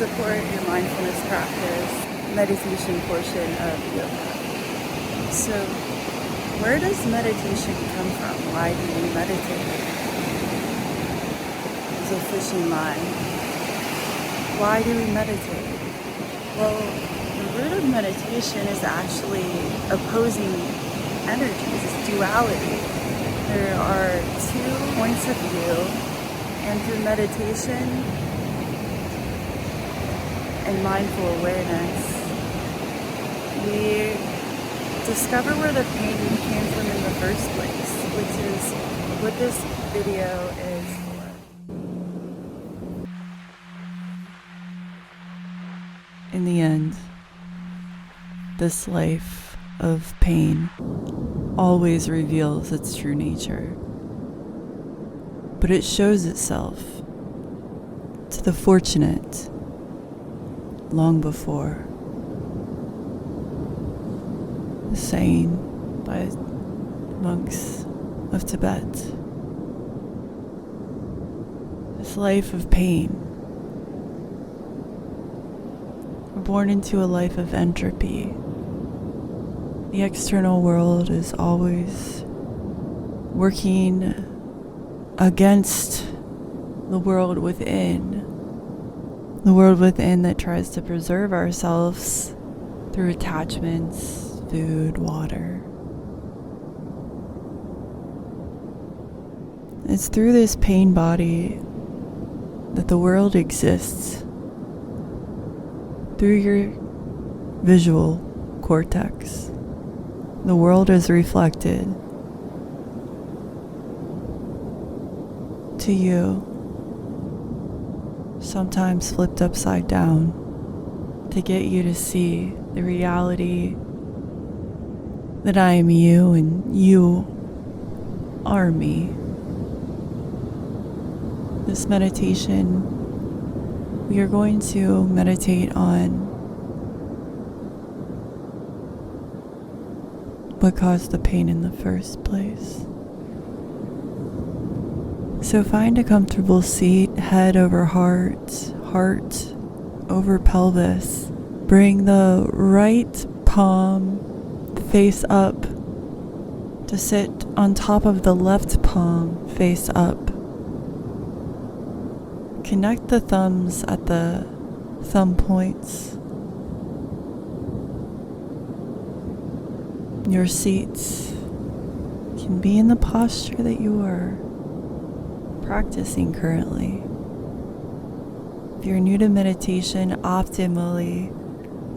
support your mindfulness practice, meditation portion of yoga. So, where does meditation come from? Why do we meditate? It's a fishing line. Why do we meditate? Well, the root of meditation is actually opposing energies, it's duality. There are two points of view, and through meditation and mindful awareness, we discover where the pain came from in the first place, which is what this video is for. In the end, this life of pain always reveals its true nature, but it shows itself to the fortunate long before. The saying by monks of Tibet, this life of pain, we're born into a life of entropy. The external world is always working against the world within that tries to preserve ourselves through attachments, food, water. It's through this pain body that the world exists. Through your visual cortex, the world is reflected to you, sometimes flipped upside down, to get you to see the reality that I am you and you are me. This meditation, we are going to meditate on what caused the pain in the first place. So find a comfortable seat, head over heart, heart over pelvis. Bring the right palm face up to sit on top of the left palm face up. Connect the thumbs at the thumb points. Your seats can be in the posture that you are practicing currently. If you're new to meditation, optimally,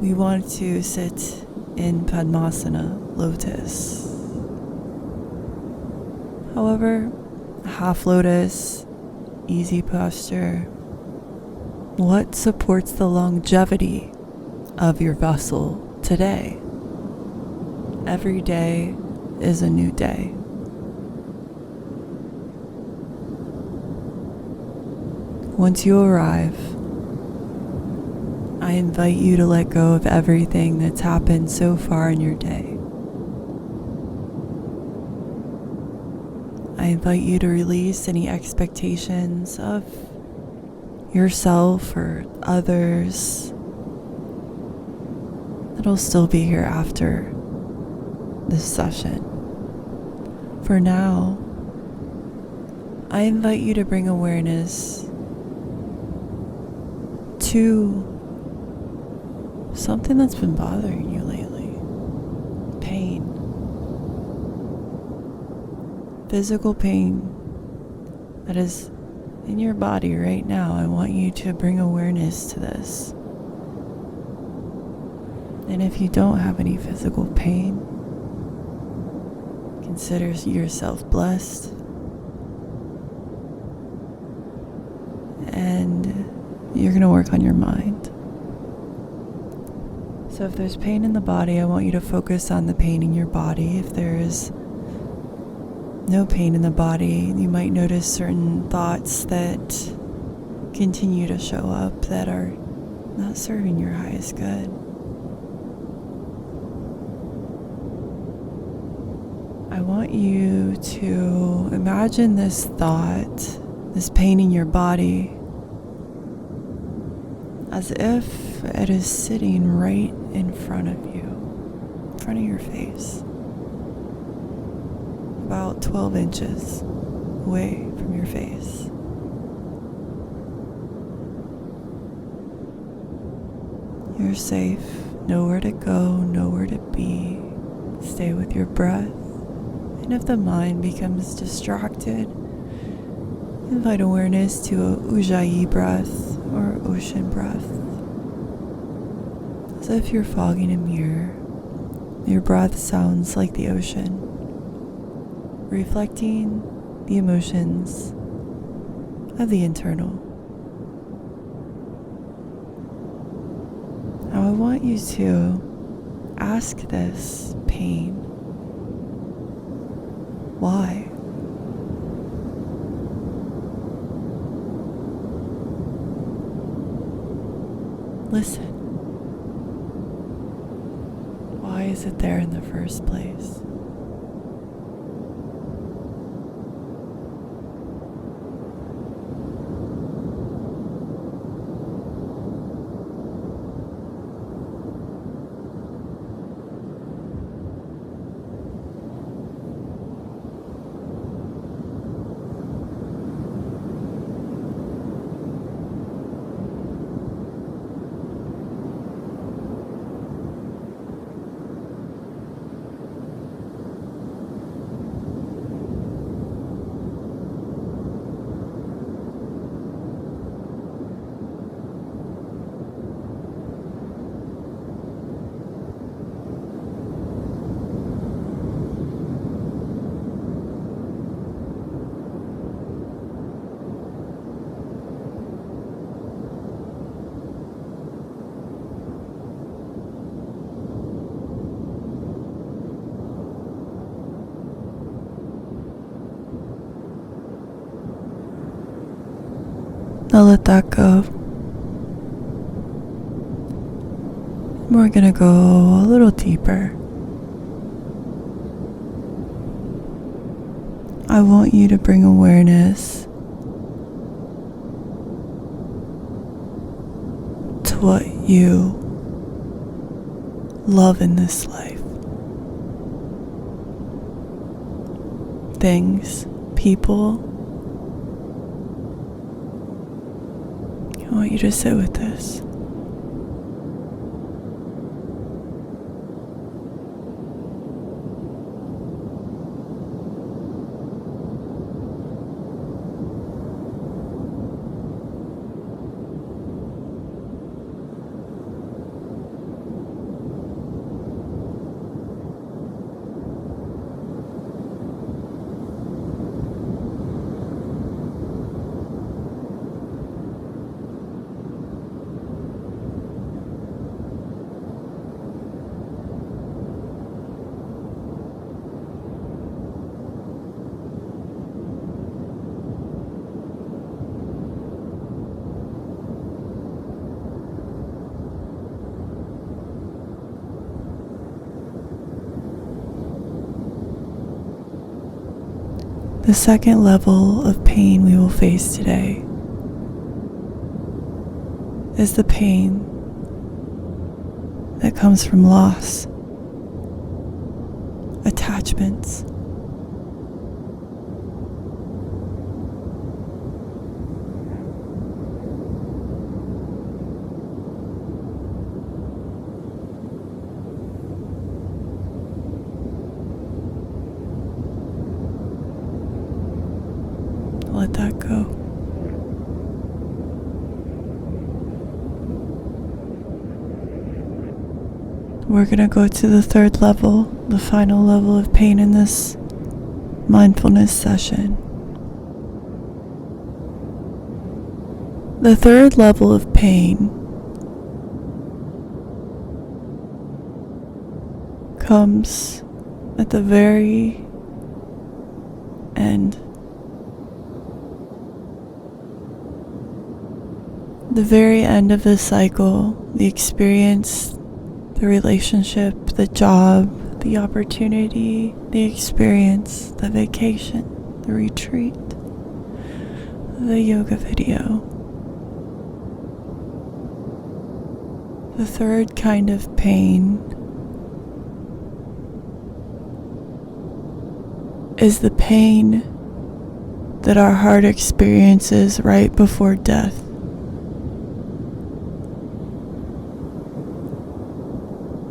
we want to sit in Padmasana, lotus. However, half lotus, easy posture. What supports the longevity of your vessel today? Every day is a new day. Once you arrive, I invite you to let go of everything that's happened so far in your day. I invite you to release any expectations of yourself or others that'll still be here after this session. For now, I invite you to bring awareness to something that's been bothering you lately. Pain. Physical pain that is in your body right now. I want you to bring awareness to this. And if you don't have any physical pain, consider yourself blessed. And you're going to work on your mind. So if there's pain in the body, I want you to focus on the pain in your body. If there is no pain in the body, you might notice certain thoughts that continue to show up that are not serving your highest good. I want you to imagine this thought, this pain in your body, as if it is sitting right in front of you, in front of your face, about 12 inches away from your face. You're safe, nowhere to go, nowhere to be. Stay with your breath, and if the mind becomes distracted, invite awareness to a ujjayi breath or ocean breath. As if you're fogging a mirror, your breath sounds like the ocean, reflecting the emotions of the internal. Now I want you to ask this pain, why? Listen. Why is it there in the first place? Now let that go. We're gonna go a little deeper. I want you to bring awareness to what you love in this life. Things, people. I want you to sit with this. The second level of pain we will face today is the pain that comes from loss, attachments, let that go. We're going to go to the third level, the final level of pain in this mindfulness session. The third level of pain comes at the very end. The very end of the cycle, the experience, the relationship, the job, the opportunity, the experience, the vacation, the retreat, the yoga video. The third kind of pain is the pain that our heart experiences right before death.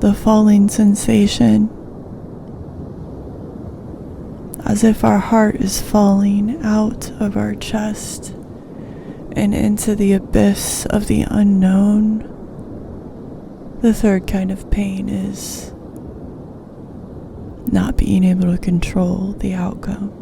The falling sensation, as if our heart is falling out of our chest and into the abyss of the unknown. The third kind of pain is not being able to control the outcome.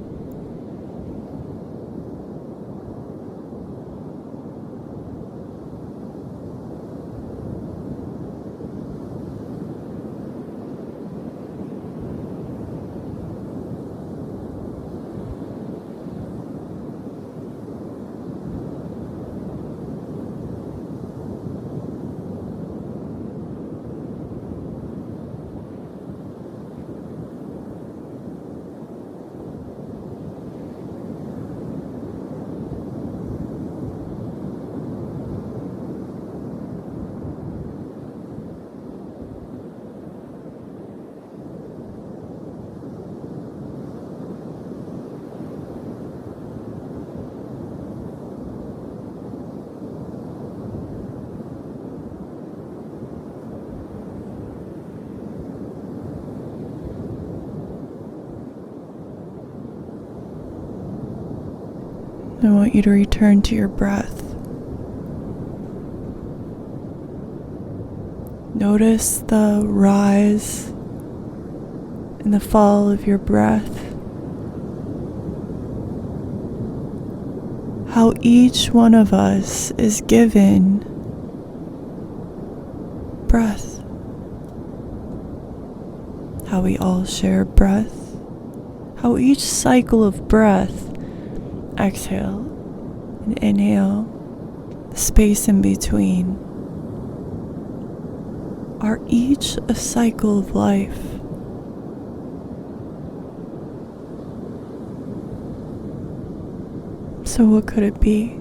I want you to return to your breath. Notice the rise and the fall of your breath. How each one of us is given breath. How we all share breath. How each cycle of breath, exhale and inhale, the space in between, are each a cycle of life. So what could it be?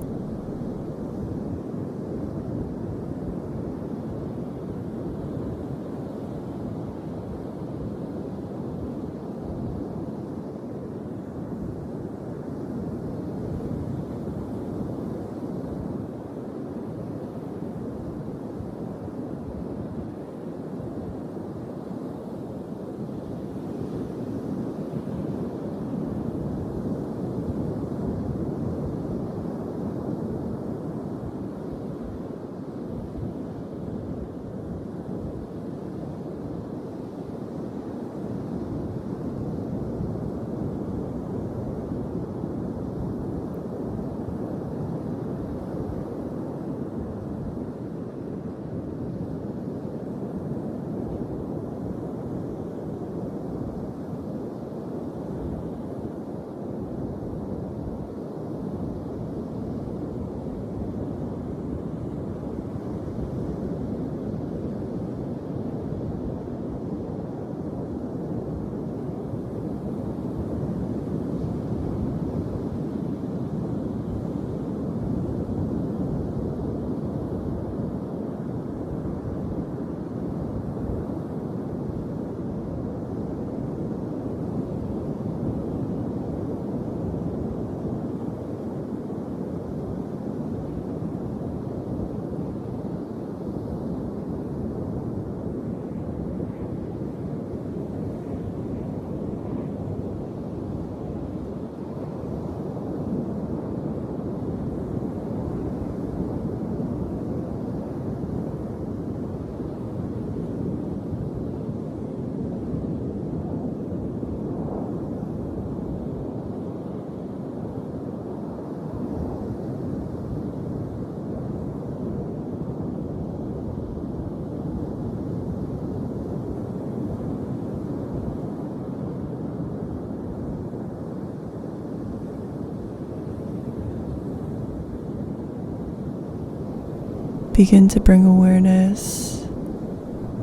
Begin to bring awareness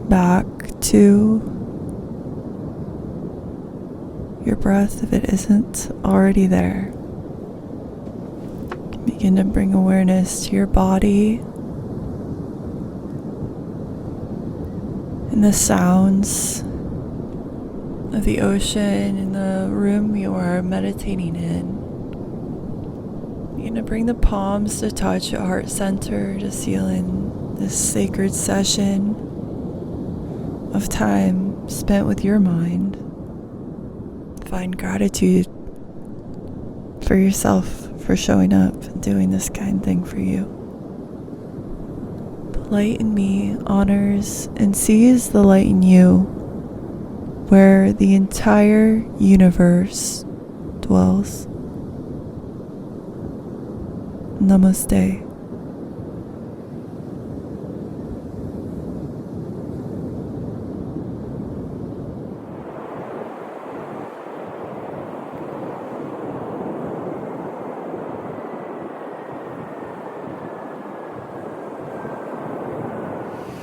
back to your breath if it isn't already there. Begin to bring awareness to your body. and the sounds of the ocean in the room you are meditating in. You're going to bring the palms to touch your heart center to seal in this sacred session of time spent with your mind. Find gratitude for yourself for showing up and doing this kind thing for you. The light in me honors and sees the light in you, where the entire universe dwells. Namaste.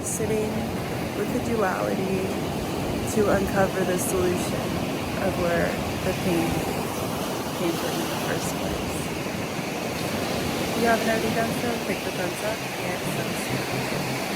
Sitting with the duality to uncover the solution of where the pain came from in the first place. If you haven't already done so, click the thumbs up and subscribe.